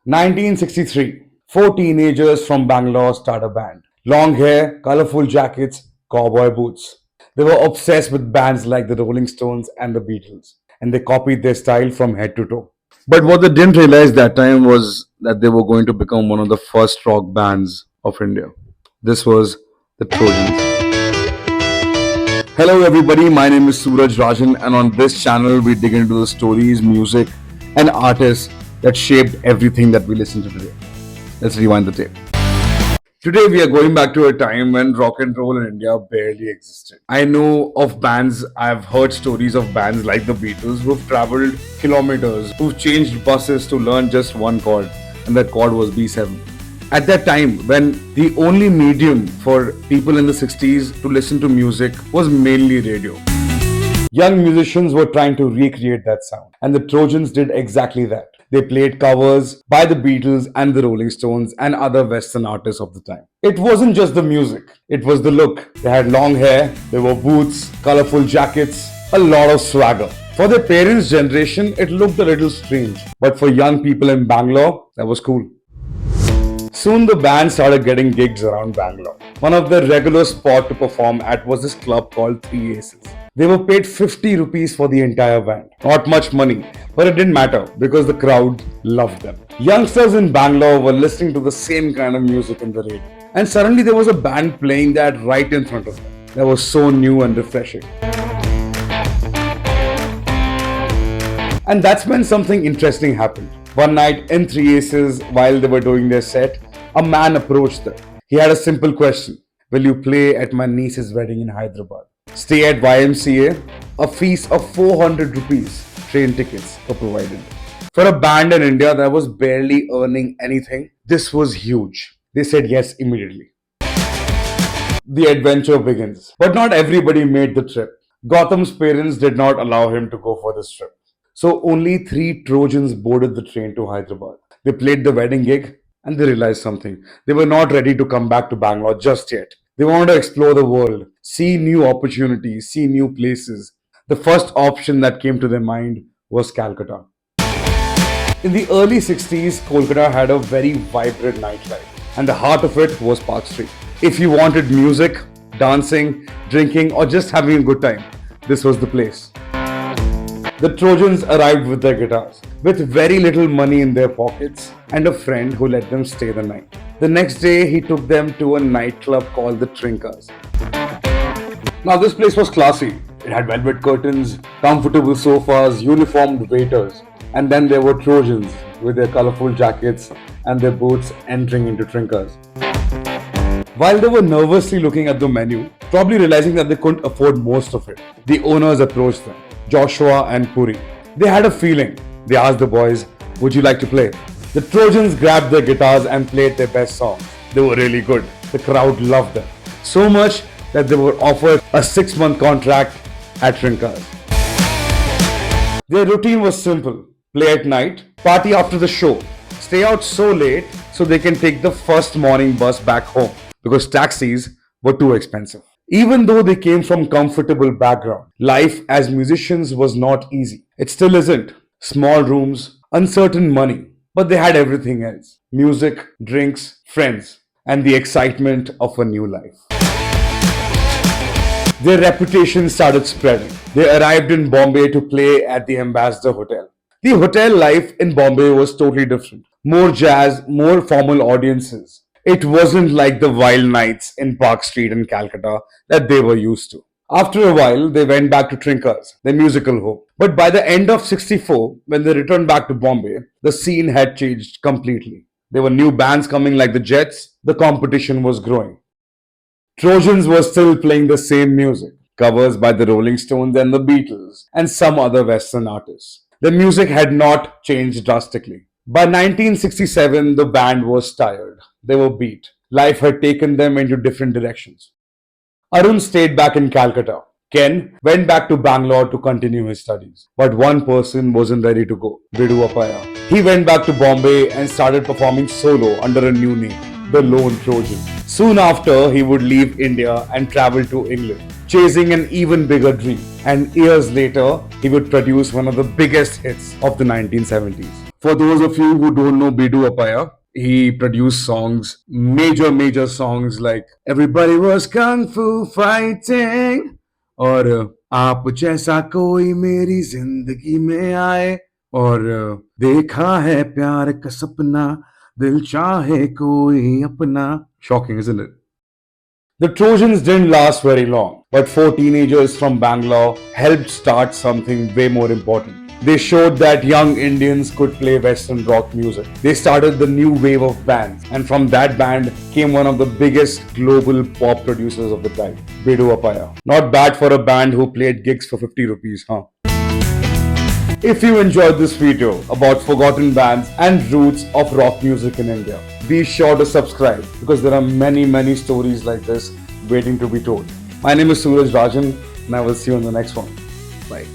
1963. Four teenagers from Bangalore start a band. Long hair, colorful jackets, cowboy boots. They were obsessed with bands like the Rolling Stones and the Beatles, and they copied their style from head to toe. But what they didn't realize that time was that they were going to become one of the first rock bands of India. This was the Trojans. Hello, everybody. My name is Suraj Rajan, and on this channel, we dig into the stories, music, and artists that shaped everything that we listen to today. Let's rewind the tape. Today, we are going back to a time when rock and roll in India barely existed. I know of bands, I've heard stories of bands like the Beatles who've traveled kilometers, who've changed buses to learn just one chord, and that chord was B7. At that time, when the only medium for people in the 60s to listen to music was mainly radio, young musicians were trying to recreate that sound, and the Trojans did exactly that. They played covers by the Beatles and the Rolling Stones and other Western artists of the time. It wasn't just the music, it was the look. They had long hair, they wore boots, colorful jackets, a lot of swagger. For their parents' generation, it looked a little strange, but for young people in Bangalore, that was cool. Soon the band started getting gigs around Bangalore. One of the regular spots to perform at was this club called Three Aces. They were paid 50 rupees for the entire band. Not much money, but it didn't matter because the crowd loved them. Youngsters in Bangalore were listening to the same kind of music in the radio. And suddenly there was a band playing that right in front of them. That was so new and refreshing. And that's when something interesting happened. One night in Three Aces, while they were doing their set, a man approached them. He had a simple question. Will you play at my niece's wedding in Hyderabad? Stay at YMCA? A fees of 400 rupees. Train tickets were provided. For a band in India that was barely earning anything, this was huge. They said yes immediately. The adventure begins. But not everybody made the trip. Gautam's parents did not allow him to go for this trip. So only three Trojans boarded the train to Hyderabad. They played the wedding gig and they realized something. They were not ready to come back to Bangalore just yet. They wanted to explore the world, see new opportunities, see new places. The first option that came to their mind was Calcutta. In the early 60s, Kolkata had a very vibrant nightlife, and the heart of it was Park Street. If you wanted music, dancing, drinking, or just having a good time, this was the place. The Trojans arrived with their guitars, with very little money in their pockets, and a friend who let them stay the night. The next day, he took them to a nightclub called the Trinkers. Now, this place was classy. It had velvet curtains, comfortable sofas, uniformed waiters, and then there were Trojans with their colorful jackets and their boots entering into Trinkers. While they were nervously looking at the menu, probably realizing that they couldn't afford most of it, the owners approached them. Joshua and Puri. They had a feeling. They asked the boys, would you like to play? The Trojans grabbed their guitars and played their best songs. They were really good. The crowd loved them. So much that they were offered a 6-month contract at Trinkers. Their routine was simple. Play at night, party after the show, stay out so late so they can take the first morning bus back home because taxis were too expensive. Even though they came from comfortable background, life as musicians was not easy. It still isn't. Small rooms, uncertain money, but they had everything else. Music, drinks, friends, and the excitement of a new life. Their reputation started spreading. They arrived in Bombay to play at the Ambassador Hotel. The hotel life in Bombay was totally different. More jazz, more formal audiences. It wasn't like the wild nights in Park Street in Calcutta that they were used to. After a while, they went back to Trinkers, their musical home. But by the end of 64, when they returned back to Bombay, the scene had changed completely. There were new bands coming like the Jets. The competition was growing. Trojans were still playing the same music, covers by the Rolling Stones and the Beatles, and some other Western artists. The music had not changed drastically. By 1967, the band was tired. They were beat. Life had taken them into different directions. Arun stayed back in Calcutta. Ken went back to Bangalore to continue his studies. But one person wasn't ready to go, Vidu Appaya. He went back to Bombay and started performing solo under a new name, the Lone Trojan. Soon after, he would leave India and travel to England, chasing an even bigger dream. And years later, he would produce one of the biggest hits of the 1970s. For those of you who don't know Bedu Apaya, he produced songs, major songs like Everybody Was Kung Fu Fighting और आप जैसा कोई मेरी जिंदगी में आए और देखा है प्यार का सपना दिल चाहे कोई अपना. Shocking, isn't it? The Trojans didn't last very long, but four teenagers from Bangalore helped start something way more important. They showed that young Indians could play Western rock music. They started the new wave of bands, and from that band came one of the biggest global pop producers of the time, Bedu Apaya. Not bad for a band who played gigs for 50 rupees, huh? If you enjoyed this video about forgotten bands and roots of rock music in India, be sure to subscribe because there are many stories like this waiting to be told. My name is Suraj Rajan and I will see you in the next one. Bye.